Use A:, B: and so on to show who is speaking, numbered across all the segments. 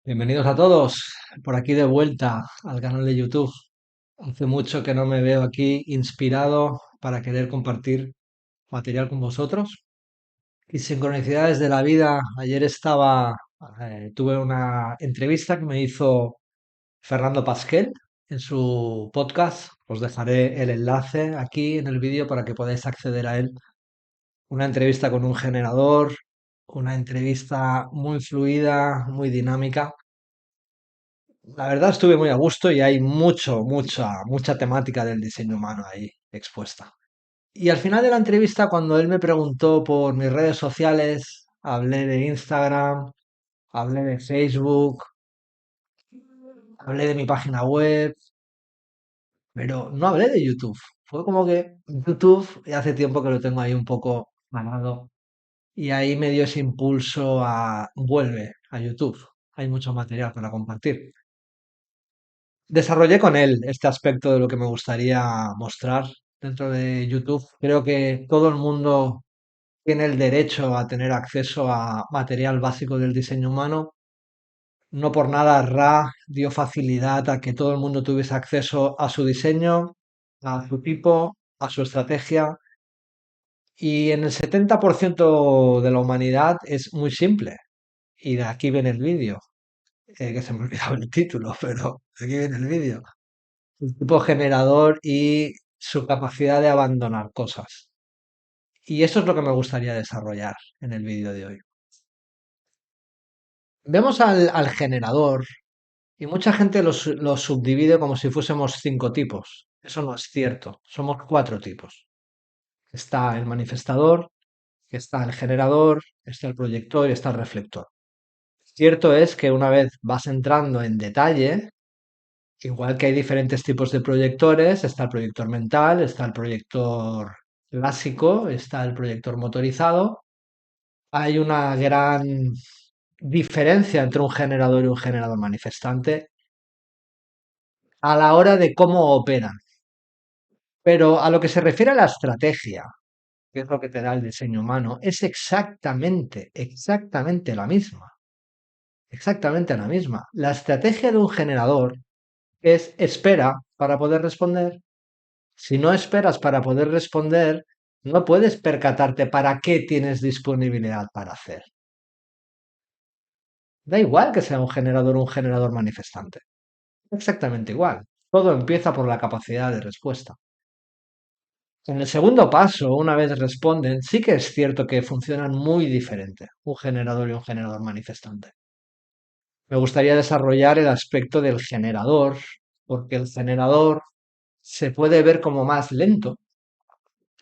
A: Bienvenidos a todos, por aquí de vuelta al canal de YouTube. Hace mucho que no me veo aquí inspirado para querer compartir material con vosotros. Y sincronicidades de la vida, ayer tuve una entrevista que me hizo Fernando Pasquel en su podcast. Os dejaré el enlace aquí en el vídeo para que podáis acceder a él. Una entrevista con un generador, una entrevista muy fluida, muy dinámica. La verdad estuve muy a gusto y hay mucha temática del diseño humano ahí expuesta. Y al final de la entrevista, cuando él me preguntó por mis redes sociales, hablé de Instagram, hablé de Facebook, hablé de mi página web, pero no hablé de YouTube. Fue como que YouTube, ya hace tiempo que lo tengo ahí un poco ganado, y ahí me dio ese impulso a vuelve a YouTube. Hay mucho material para compartir. Desarrollé con él este aspecto de lo que me gustaría mostrar dentro de YouTube. Creo que todo el mundo tiene el derecho a tener acceso a material básico del diseño humano. No por nada Ra dio facilidad a que todo el mundo tuviese acceso a su diseño, a su tipo, a su estrategia. Y en el 70% de la humanidad es muy simple. Y de aquí viene el vídeo, que se me ha olvidado el título, pero de aquí viene el vídeo. El tipo generador y su capacidad de abandonar cosas. Y eso es lo que me gustaría desarrollar en el vídeo de hoy. Vemos al generador y mucha gente lo subdivide como si fuésemos cinco tipos. Eso no es cierto. Somos cuatro tipos. Está el manifestador, está el generador, está el proyector y está el reflector. Cierto es que una vez vas entrando en detalle, igual que hay diferentes tipos de proyectores, está el proyector mental, está el proyector clásico, está el proyector motorizado. Hay una gran diferencia entre un generador y un generador manifestante a la hora de cómo operan. Pero a lo que se refiere a la estrategia, que es lo que te da el diseño humano, es exactamente la misma. Exactamente la misma. La estrategia de un generador es espera para poder responder. Si no esperas para poder responder, no puedes percatarte para qué tienes disponibilidad para hacer. Da igual que sea un generador o un generador manifestante. Exactamente igual. Todo empieza por la capacidad de respuesta. En el segundo paso, una vez responden, sí que es cierto que funcionan muy diferente un generador y un generador manifestante. Me gustaría desarrollar el aspecto del generador, porque el generador se puede ver como más lento.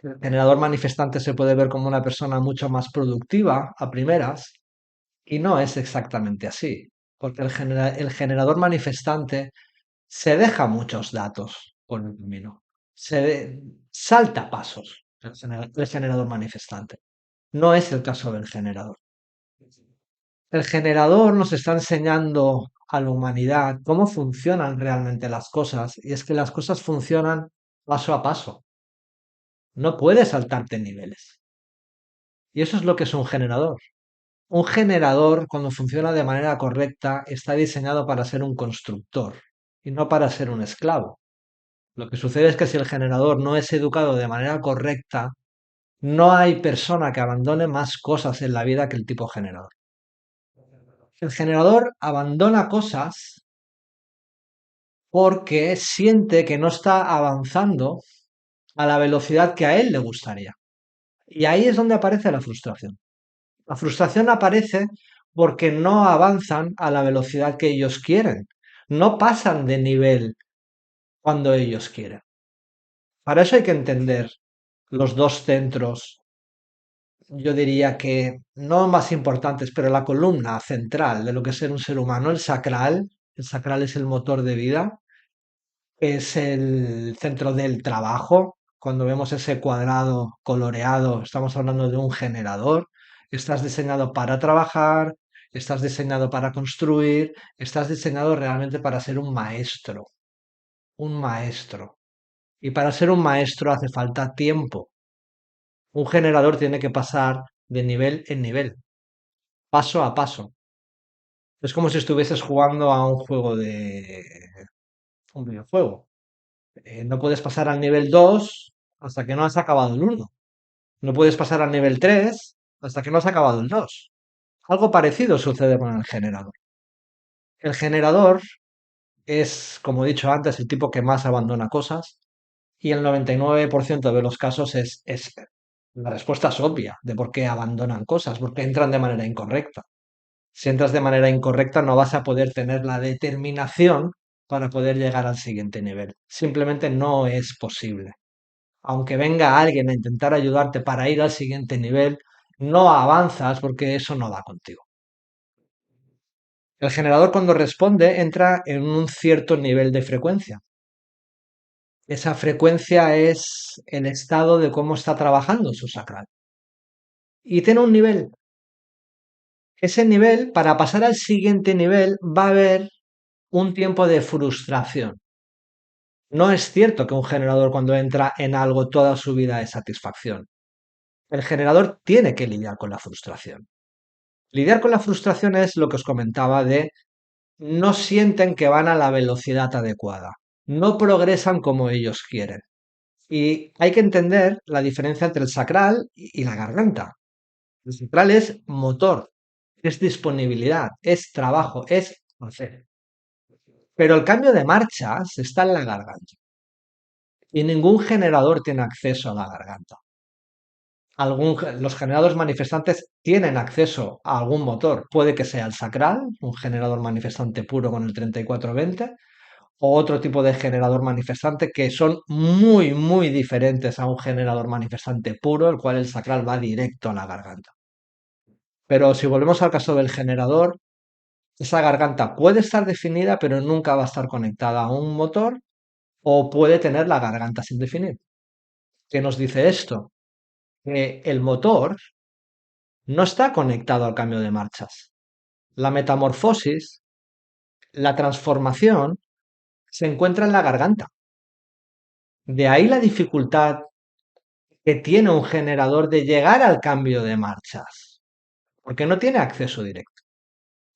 A: El generador manifestante se puede ver como una persona mucho más productiva a primeras, y no es exactamente así, porque el generador manifestante se deja muchos datos por el camino, se salta pasos el generador manifestante. No es el caso del generador. El generador nos está enseñando a la humanidad cómo funcionan realmente las cosas, y es que las cosas funcionan paso a paso. No puedes saltarte niveles. Y eso es lo que es un generador. Un generador, cuando funciona de manera correcta, está diseñado para ser un constructor y no para ser un esclavo. Lo que sucede es que si el generador no es educado de manera correcta, no hay persona que abandone más cosas en la vida que el tipo generador. El generador abandona cosas porque siente que no está avanzando a la velocidad que a él le gustaría. Y ahí es donde aparece la frustración. La frustración aparece porque no avanzan a la velocidad que ellos quieren. No pasan de nivel cuando ellos quieren. Para eso hay que entender los dos centros, yo diría que no más importantes, pero la columna central de lo que es ser un ser humano, el sacral es el motor de vida, es el centro del trabajo. Cuando vemos ese cuadrado coloreado, estamos hablando de un generador. Estás diseñado para trabajar, estás diseñado para construir, estás diseñado realmente para ser un maestro, un maestro. Y para ser un maestro hace falta tiempo. Un generador tiene que pasar de nivel en nivel, paso a paso. Es como si estuvieses jugando a un juego de un videojuego. No puedes pasar al nivel 2 hasta que no has acabado el uno. No puedes pasar al nivel 3 hasta que no has acabado el 2. Algo parecido sucede con el generador. El generador es, como he dicho antes, el tipo que más abandona cosas y el 99% de los casos la respuesta es obvia de por qué abandonan cosas, porque entran de manera incorrecta. Si entras de manera incorrecta no vas a poder tener la determinación para poder llegar al siguiente nivel. Simplemente no es posible. Aunque venga alguien a intentar ayudarte para ir al siguiente nivel, no avanzas porque eso no va contigo. El generador cuando responde entra en un cierto nivel de frecuencia. Esa frecuencia es el estado de cómo está trabajando su sacral. Y tiene un nivel. Ese nivel, para pasar al siguiente nivel, va a haber un tiempo de frustración. No es cierto que un generador cuando entra en algo toda su vida es satisfacción. El generador tiene que lidiar con la frustración. Lidiar con la frustración es lo que os comentaba de no sienten que van a la velocidad adecuada, no progresan como ellos quieren. Y hay que entender la diferencia entre el sacral y la garganta. El sacral es motor, es disponibilidad, es trabajo, es hacer. Pero el cambio de marchas está en la garganta. Y ningún generador tiene acceso a la garganta. Los generadores manifestantes tienen acceso a algún motor. Puede que sea el sacral, un generador manifestante puro con el 3420, o otro tipo de generador manifestante que son muy, muy diferentes a un generador manifestante puro, el cual el sacral va directo a la garganta. Pero si volvemos al caso del generador, esa garganta puede estar definida, pero nunca va a estar conectada a un motor, o puede tener la garganta sin definir. ¿Qué nos dice esto? Que el motor no está conectado al cambio de marchas. La metamorfosis, la transformación, se encuentra en la garganta. De ahí la dificultad que tiene un generador de llegar al cambio de marchas, porque no tiene acceso directo.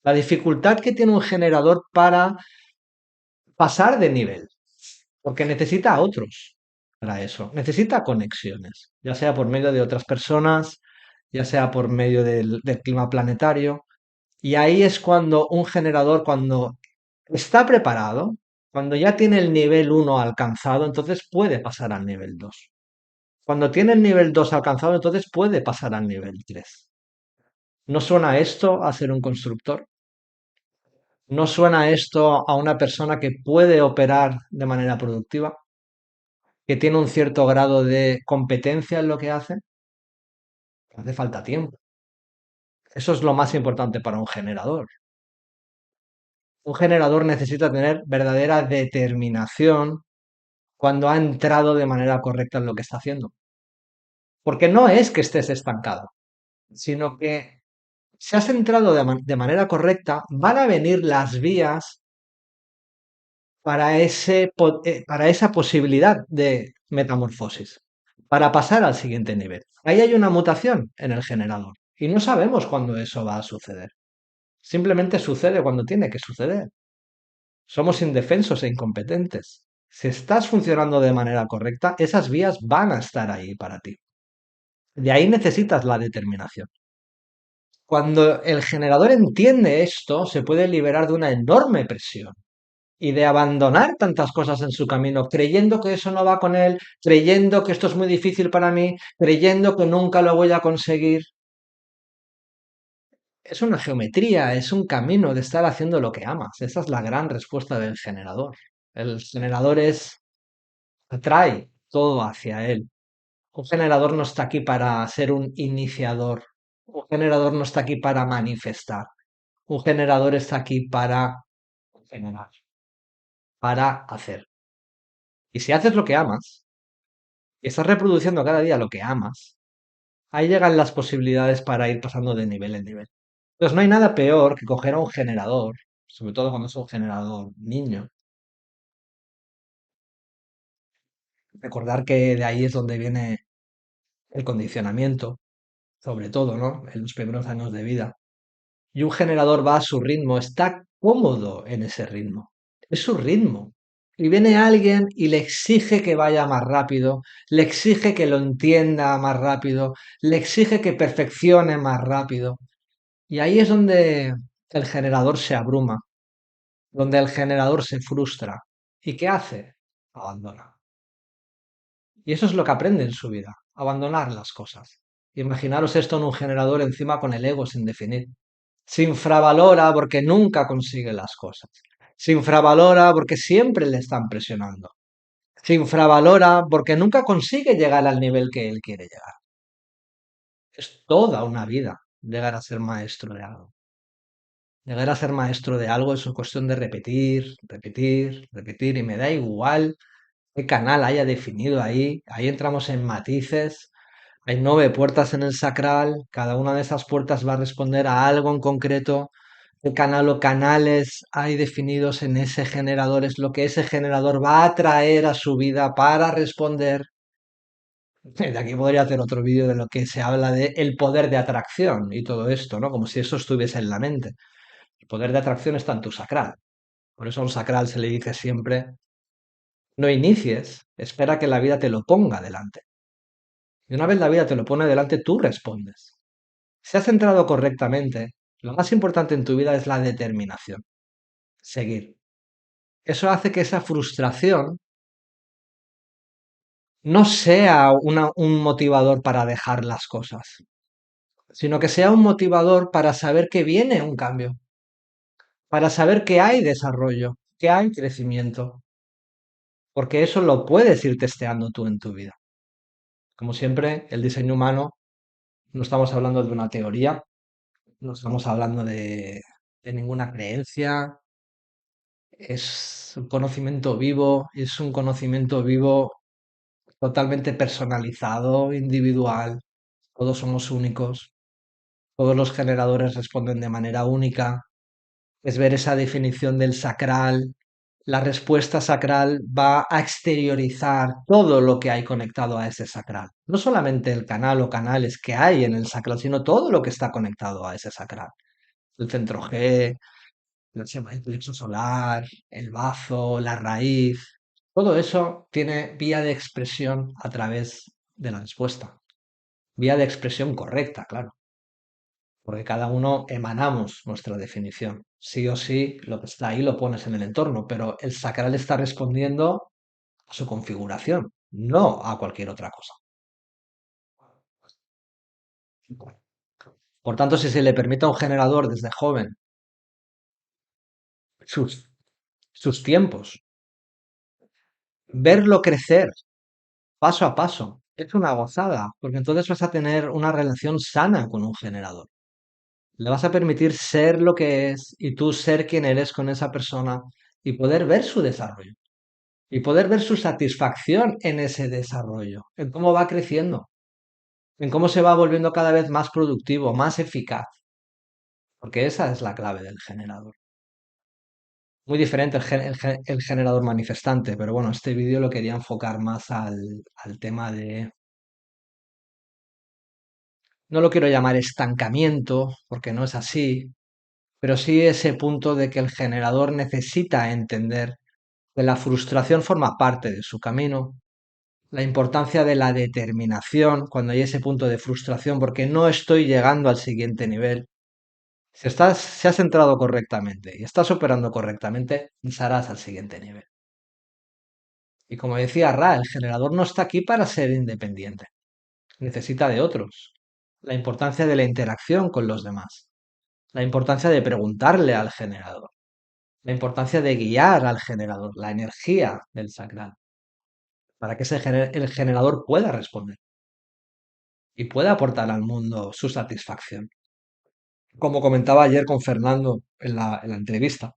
A: La dificultad que tiene un generador para pasar de nivel, porque necesita a otros para eso, necesita conexiones, ya sea por medio de otras personas, ya sea por medio del clima planetario. Y ahí es cuando un generador, cuando está preparado, cuando ya tiene el nivel uno alcanzado, entonces puede pasar al nivel 2. Cuando tiene el nivel 2 alcanzado, entonces puede pasar al nivel 3. ¿No suena esto a ser un constructor? ¿No suena esto a una persona que puede operar de manera productiva? ¿Que tiene un cierto grado de competencia en lo que hace? Hace falta tiempo. Eso es lo más importante para un generador. Un generador necesita tener verdadera determinación cuando ha entrado de manera correcta en lo que está haciendo. Porque no es que estés estancado, sino que si has entrado de manera correcta, van a venir las vías para esa posibilidad de metamorfosis, para pasar al siguiente nivel. Ahí hay una mutación en el generador y no sabemos cuándo eso va a suceder. Simplemente sucede cuando tiene que suceder. Somos indefensos e incompetentes. Si estás funcionando de manera correcta, esas vías van a estar ahí para ti. De ahí necesitas la determinación. Cuando el generador entiende esto, se puede liberar de una enorme presión y de abandonar tantas cosas en su camino, creyendo que eso no va con él, creyendo que esto es muy difícil para mí, creyendo que nunca lo voy a conseguir. Es una geometría, es un camino de estar haciendo lo que amas. Esa es la gran respuesta del generador. El generador atrae todo hacia él. Un generador no está aquí para ser un iniciador. Un generador no está aquí para manifestar. Un generador está aquí para generar, para hacer. Y si haces lo que amas, y estás reproduciendo cada día lo que amas, ahí llegan las posibilidades para ir pasando de nivel en nivel. Entonces no hay nada peor que coger a un generador, sobre todo cuando es un generador niño. Recordar que de ahí es donde viene el condicionamiento, sobre todo, ¿no? En los primeros años de vida. y un generador va a su ritmo, está cómodo en ese ritmo. Es su ritmo. Y viene alguien y le exige que vaya más rápido, le exige que lo entienda más rápido, le exige que perfeccione más rápido. Y ahí es donde el generador se abruma, donde el generador se frustra. ¿Y qué hace? Abandona. Y eso es lo que aprende en su vida, abandonar las cosas. Imaginaros esto en un generador encima con el ego sin definir. Se infravalora porque nunca consigue las cosas. Se infravalora porque siempre le están presionando. Se infravalora porque nunca consigue llegar al nivel que él quiere llegar. Es toda una vida llegar a ser maestro de algo. Llegar a ser maestro de algo es cuestión de repetir, repetir, repetir, y me da igual qué canal haya definido ahí. Ahí entramos en matices. Hay 9 puertas en el sacral, cada una de esas puertas va a responder a algo en concreto. ¿Qué canal o canales hay definidos en ese generador? Es lo que ese generador va a traer a su vida para responder. De aquí podría hacer otro vídeo de lo que se habla de el poder de atracción y todo esto, ¿no? Como si eso estuviese en la mente. El poder de atracción está en tu sacral. Por eso a un sacral se le dice siempre, no inicies, espera que la vida te lo ponga delante. Y una vez la vida te lo pone delante, tú respondes. Si has centrado correctamente, lo más importante en tu vida es la determinación, seguir. Eso hace que esa frustración no sea un motivador para dejar las cosas, sino que sea un motivador para saber que viene un cambio, para saber que hay desarrollo, que hay crecimiento, porque eso lo puedes ir testeando tú en tu vida. Como siempre, el diseño humano no estamos hablando de una teoría, no estamos hablando de ninguna creencia, es un conocimiento vivo y es un conocimiento vivo totalmente personalizado, individual. Todos somos únicos, todos los generadores responden de manera única. Es ver esa definición del sacral. La respuesta sacral va a exteriorizar todo lo que hay conectado a ese sacral. No solamente el canal o canales que hay en el sacral, sino todo lo que está conectado a ese sacral. El centro G, el plexo solar, el bazo, la raíz. Todo eso tiene vía de expresión a través de la respuesta. Vía de expresión correcta, claro, porque cada uno emanamos nuestra definición. Sí o sí, lo que está ahí lo pones en el entorno, pero el sacral está respondiendo a su configuración, no a cualquier otra cosa. Por tanto, si se le permite a un generador desde joven sus, sus tiempos, verlo crecer paso a paso, es una gozada, porque entonces vas a tener una relación sana con un generador. Le vas a permitir ser lo que es y tú ser quien eres con esa persona y poder ver su desarrollo y poder ver su satisfacción en ese desarrollo, en cómo va creciendo, en cómo se va volviendo cada vez más productivo, más eficaz, porque esa es la clave del generador. Muy diferente el generador manifestante, pero bueno, este vídeo lo quería enfocar más al tema de, no lo quiero llamar estancamiento, porque no es así, pero sí ese punto de que el generador necesita entender que la frustración forma parte de su camino, la importancia de la determinación cuando hay ese punto de frustración porque no estoy llegando al siguiente nivel. Si has entrado correctamente y estás operando correctamente, pasarás al siguiente nivel. Y como decía Ra, el generador no está aquí para ser independiente, necesita de otros. La importancia de la interacción con los demás, la importancia de preguntarle al generador, la importancia de guiar al generador, la energía del sacral, para que el generador pueda responder y pueda aportar al mundo su satisfacción. Como comentaba ayer con Fernando en la entrevista,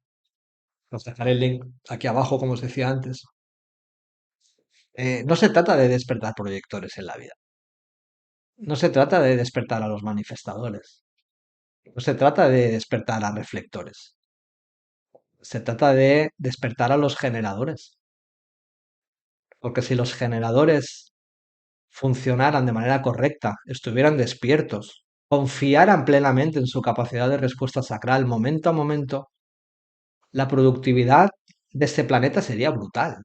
A: os dejaré el link aquí abajo, como os decía antes, no se trata de despertar proyectores en la vida, no se trata de despertar a los manifestadores, no se trata de despertar a reflectores, se trata de despertar a los generadores, porque si los generadores funcionaran de manera correcta, estuvieran despiertos, confiaran plenamente en su capacidad de respuesta sacral momento a momento, la productividad de este planeta sería brutal.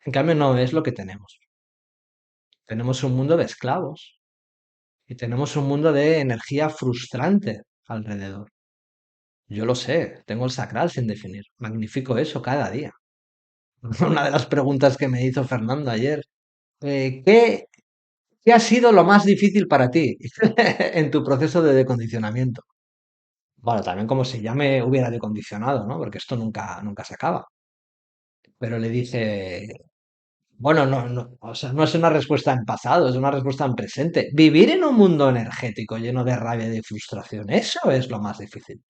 A: En cambio, no es lo que tenemos. Tenemos un mundo de esclavos y tenemos un mundo de energía frustrante alrededor. Yo lo sé, tengo el sacral sin definir. Magnifico eso cada día. Una de las preguntas que me hizo Fernando ayer, ¿qué, qué ha sido lo más difícil para ti en tu proceso de decondicionamiento? Bueno, también como si ya me hubiera decondicionado, ¿no? Porque esto nunca se acaba. Pero le dije, bueno, no, o sea, no es una respuesta en pasado, es una respuesta en presente. Vivir en un mundo energético lleno de rabia y de frustración, eso es lo más difícil.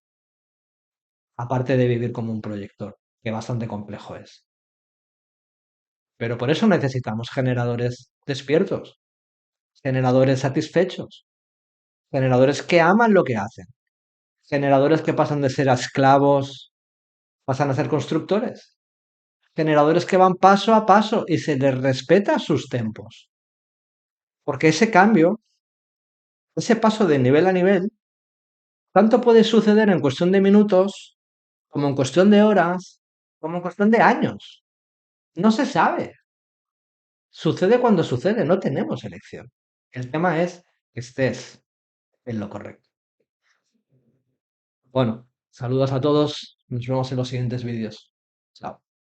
A: Aparte de vivir como un proyector, que bastante complejo es. Pero por eso necesitamos generadores despiertos, generadores satisfechos, generadores que aman lo que hacen, generadores que pasan de ser a esclavos, pasan a ser constructores, generadores que van paso a paso y se les respeta sus tempos. Porque ese cambio, ese paso de nivel a nivel, tanto puede suceder en cuestión de minutos, como en cuestión de horas, como en cuestión de años. No se sabe. Sucede cuando sucede, no tenemos elección. El tema es que estés en lo correcto. Bueno, saludos a todos. Nos vemos en los siguientes vídeos. Chao.